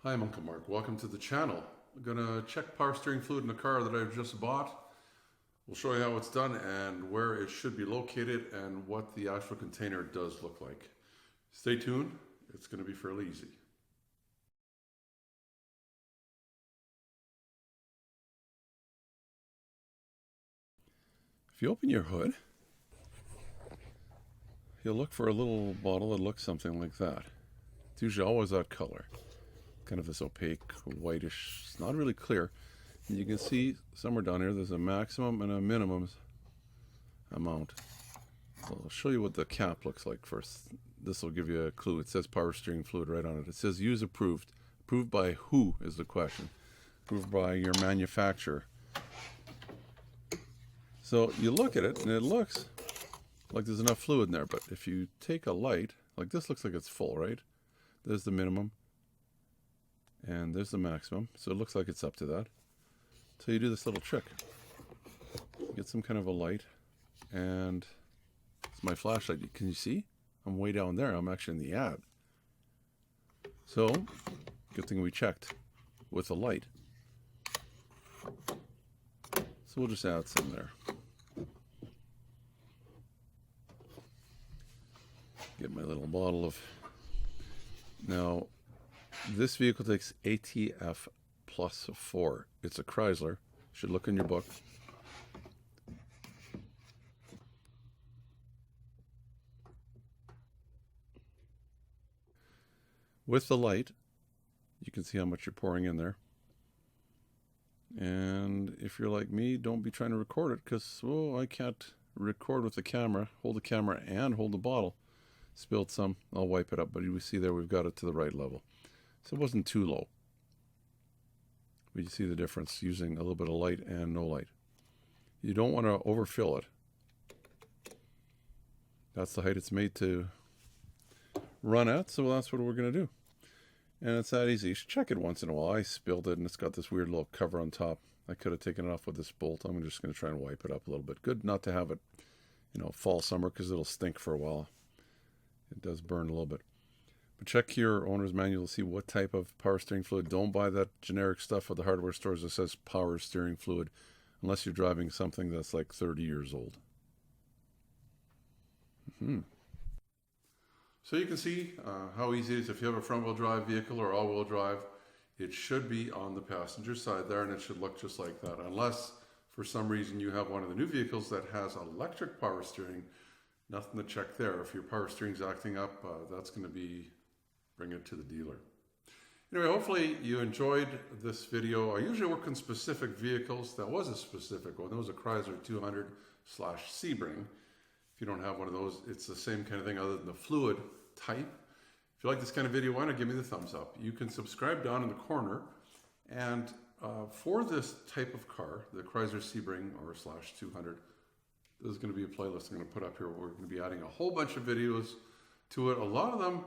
Hi, I'm Uncle Mark. Welcome to the channel. I'm gonna check power steering fluid in a car that I've just bought. We'll show you how it's done and where it should be located and what the actual container does look like. Stay tuned. It's gonna be fairly easy. If you open your hood, you'll look for a little bottle that looks something like that. It's usually always that color. Kind of this opaque, whitish, it's not really clear. And you can see somewhere down here there's a maximum and a minimum amount. So I'll show you what the cap looks like first. This will give you a clue. It says power steering fluid right on it. It says use approved. Approved by who is the question. Approved by your manufacturer. So you look at it and it looks like there's enough fluid in there, but if you take a light, like this looks like it's full, right? There's the minimum and there's the maximum, so it looks like it's up to that. So you do this little trick. Get some kind of a light, and it's my flashlight. Can you see? I'm way down there. I'm actually in the ad. So, good thing we checked with a light. So we'll just add some there. Get my little bottle of... Now, this vehicle takes ATF plus 4. It's a Chrysler. Should look in your book. With the light, you can see how much you're pouring in there. And if you're like me, don't be trying to record it because, oh, I can't record with the camera, hold the camera and hold the bottle. Spilled some, I'll wipe it up, but you see there we've got it to the right level. So it wasn't too low. But you see the difference using a little bit of light and no light. You don't want to overfill it. That's the height it's made to run at, so that's what we're going to do. And it's that easy. You should check it once in a while. I spilled it and it's got this weird little cover on top. I could have taken it off with this bolt. I'm just going to try and wipe it up a little bit. Good not to have it, fall, summer, because it'll stink for a while. It does burn a little bit. But check your owner's manual to see what type of power steering fluid. Don't buy that generic stuff at the hardware stores that says power steering fluid unless you're driving something that's like 30 years old. So you can see how easy it is. If you have a front-wheel drive vehicle or all-wheel drive, it should be on the passenger side there, and it should look just like that. Unless, for some reason, you have one of the new vehicles that has electric power steering, nothing to check there. If your power steering's acting up, that's going to be bring it to the dealer. Anyway, hopefully you enjoyed this video. I usually work on specific vehicles. That was a specific one. That was a Chrysler 200/Sebring. If you don't have one of those, it's the same kind of thing other than the fluid type. If you like this kind of video, why not give me the thumbs up? You can subscribe down in the corner. And for this type of car, the Chrysler Sebring or /200, there's going to be a playlist I'm going to put up here. We're going to be adding a whole bunch of videos to it. A lot of them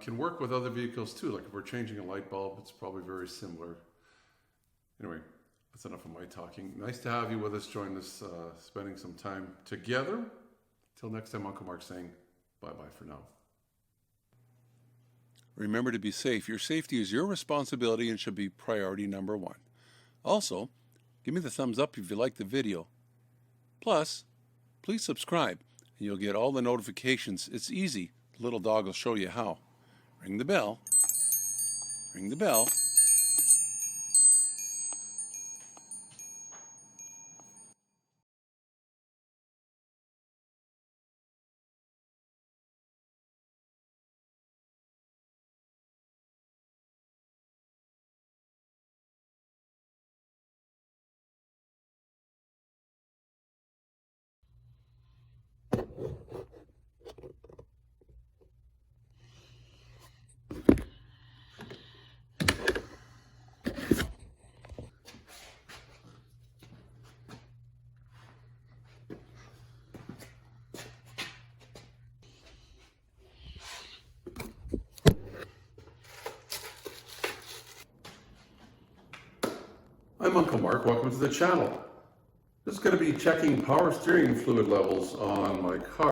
can work with other vehicles too. Like if we're changing a light bulb, it's probably very similar. Anyway, that's enough of my talking. Nice to have you with us. Join us, spending some time together. Till next time, Uncle Mark saying bye-bye for now. Remember to be safe. Your safety is your responsibility and should be priority number one. Also, give me the thumbs up if you like the video. Plus, please subscribe and you'll get all the notifications. It's easy. The little dog will show you how. Ring the bell. Ring the bell. I'm Uncle Mark. Welcome to the channel. This is going to be checking power steering fluid levels on my car.